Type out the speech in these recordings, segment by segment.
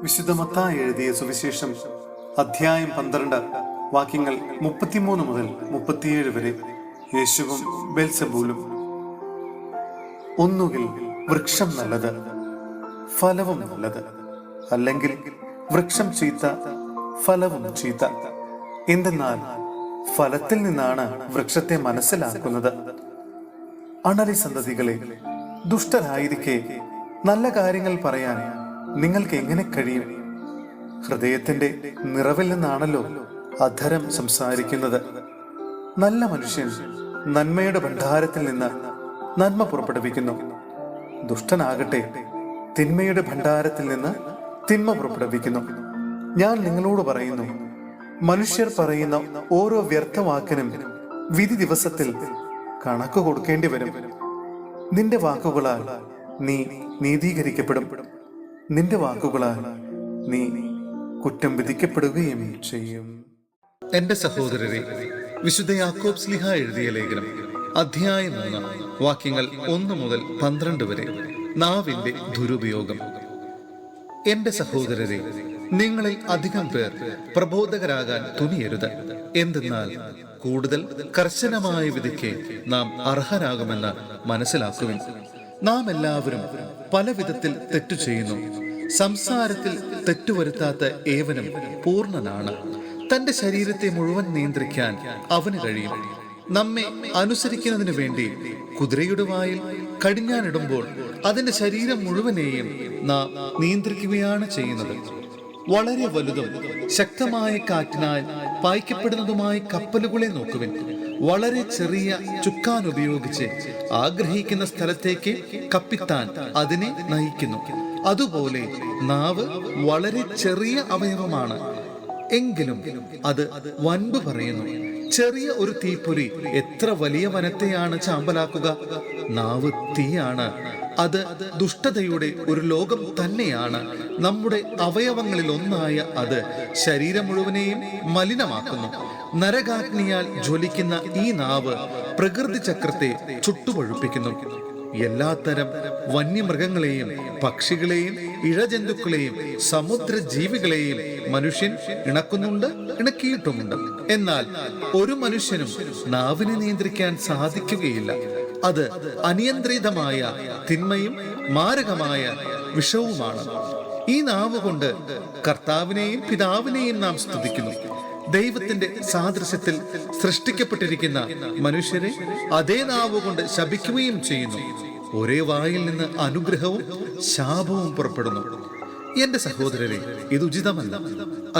വിശുദ്ധ മത്തായി എഴുതിയ സുവിശേഷം അധ്യായം 12 വാക്യങ്ങൾ 33 മുതൽ 37 വരെ. യേശുവും ബെൽസെബൂലും. ഒന്നുകിൽ വൃക്ഷം നല്ലത്, ഫലവും നല്ലത്, അല്ലെങ്കിൽ വൃക്ഷം ചീത്ത, ഫലവും ചീത്ത. എന്തെന്നാൽ ഫലത്തിൽ നിന്നാണ് വൃക്ഷത്തെ മനസ്സിലാക്കുന്നത്. അണലി സന്തതികളെ, ദുഷ്ടരായിരിക്കെ നല്ല കാര്യങ്ങൾ പറയാൻ നിങ്ങൾക്ക് എങ്ങനെ കഴിയും? ഹൃദയത്തിന്റെ നിറവിൽ നിന്നാണല്ലോ അധരം സംസാരിക്കുന്നത്. നല്ല മനുഷ്യൻ നന്മയുടെ ഭണ്ഡാരത്തിൽ നിന്ന് നന്മ പുറപ്പെടുവിക്കുന്നു. ദുഷ്ടനാകട്ടെ തിന്മയുടെ ഭണ്ഡാരത്തിൽ നിന്ന് തിന്മ പുറപ്പെടുവിക്കുന്നു. ഞാൻ നിങ്ങളോട് പറയുന്നു, മനുഷ്യർ പറയുന്ന ഓരോ വ്യർത്ഥവാക്കിനും വിധി ദിവസത്തിൽ കണക്ക് കൊടുക്കേണ്ടി വരും. നിന്റെ വാക്കുകളാൽ നീ നീതീകരിക്കപ്പെടും, നിന്റെ വാക്കുകളാൽ നീ കുറ്റം വിധിക്കപ്പെടുകയും ചെയ്യും. എന്റെ സഹോദരരെ, വിശുദ്ധ യാക്കോബ് ശ്ലീഹ എഴുതിയ ലേഖനം അധ്യായം 3 വാക്യങ്ങൾ 1 മുതൽ 12 വരെ. നാവിന്റെ ദുരുപയോഗം. എന്റെ സഹോദരരെ, നിങ്ങളിൽ അധികം പേർ പ്രബോധകരാകാൻ തുനിയരുത്. എന്തെന്നാൽ കൂടുതൽ കർശനമായ വിധിക്ക് നാം അർഹരാകുമെന്ന് മനസ്സിലാക്കുവിൻ. നാം എല്ലാവരും പല വിധത്തിൽ തെറ്റു ചെയ്യുന്നു. സംസാരത്തിൽ തെറ്റുവരുത്താത്ത ഏവനും പൂർണ്ണനാണ്. തന്റെ ശരീരത്തെ മുഴുവൻ നിയന്ത്രിക്കാൻ അവന് കഴിയും. നമ്മെ അനുസരിക്കുന്നതിനു വേണ്ടി കുതിരയുടെ വായിൽ കടിഞ്ഞാണിടുമ്പോൾ അതിന്റെ ശരീരം മുഴുവനെയും നാം നിയന്ത്രിക്കുകയാണ് ചെയ്യുന്നത്. വളരെ വലുതും ശക്തമായ കാറ്റിനാൽ പായിക്കപ്പെടുന്നതുമായ കപ്പലുകളെ നോക്കുവിൻ. വളരെ ചെറിയ ചുക്കാൻ ഉപയോഗിച്ച് ആഗ്രഹിക്കുന്ന സ്ഥലത്തേക്ക് കപ്പിത്താൻ അതിനെ നയിക്കുന്നു. അതുപോലെ നാവ് വളരെ ചെറിയ അവയവമാണ്, എങ്കിലും അത് വൻപ് പറയുന്നു. ചെറിയ ഒരു തീപ്പൊരി എത്ര വലിയ വനത്തെയാണ് ചാമ്പലാക്കുക? നാവ് തീയാണ്. അത് ദുഷ്ടതയുടെ ഒരു ലോകം തന്നെയാണ്. നമ്മുടെ അവയവങ്ങളിൽ ഒന്നായ അത് ശരീരം മുഴുവനെയും മലിനമാക്കുന്നു. നരകാഗ്നിയാൽ ജ്വലിക്കുന്ന ഈ നാവ് പ്രകൃതി ചക്രത്തെ ചുട്ടുപഴുപ്പിക്കുന്നു. എല്ലാത്തരം വന്യമൃഗങ്ങളെയും പക്ഷികളെയും ഇഴജന്തുക്കളെയും സമുദ്ര ജീവികളെയും മനുഷ്യൻ ഇണക്കുന്നുണ്ട്, ഇണക്കിയിട്ടുമുണ്ട്. എന്നാൽ ഒരു മനുഷ്യനും നാവിനെ നിയന്ത്രിക്കാൻ സാധിക്കുകയില്ല. അത് അനിയന്ത്രിതമായ തിന്മയും മാരകമായ വിഷവുമാണ്. ഈ നാവ് കൊണ്ട് കർത്താവിനെയും പിതാവിനെയും നാം സ്തുതിക്കുന്നു. ദൈവത്തിന്റെ സാദൃശ്യത്തിൽ സൃഷ്ടിക്കപ്പെട്ടിരിക്കുന്ന മനുഷ്യരെ അതേ നാവ് കൊണ്ട് ശപിക്കുകയും ചെയ്യുന്നു. ഒരേ വായിൽ നിന്ന് അനുഗ്രഹവും ശാപവും പുറപ്പെടുന്നു. എന്റെ സഹോദരരെ, ഇത് ഉചിതമല്ല.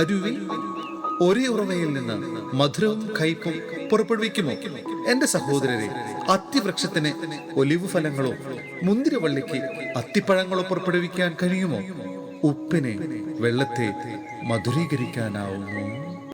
അരുവി ഒരേ ഉറവയിൽ നിന്ന് മധുരവും കയ്പും പുറപ്പെടുവിക്കുമോ? എന്റെ സഹോദരരെ, അത്തിവൃക്ഷത്തിന് ഒലിവ് ഫലങ്ങളോ മുന്തിരിവള്ളിക്ക് അത്തിപ്പഴങ്ങളോ പുറപ്പെടുവിക്കാൻ കഴിയുമോ? ഉപ്പിനെ വെള്ളത്തെ മധുരീകരിക്കാനാവുമോ?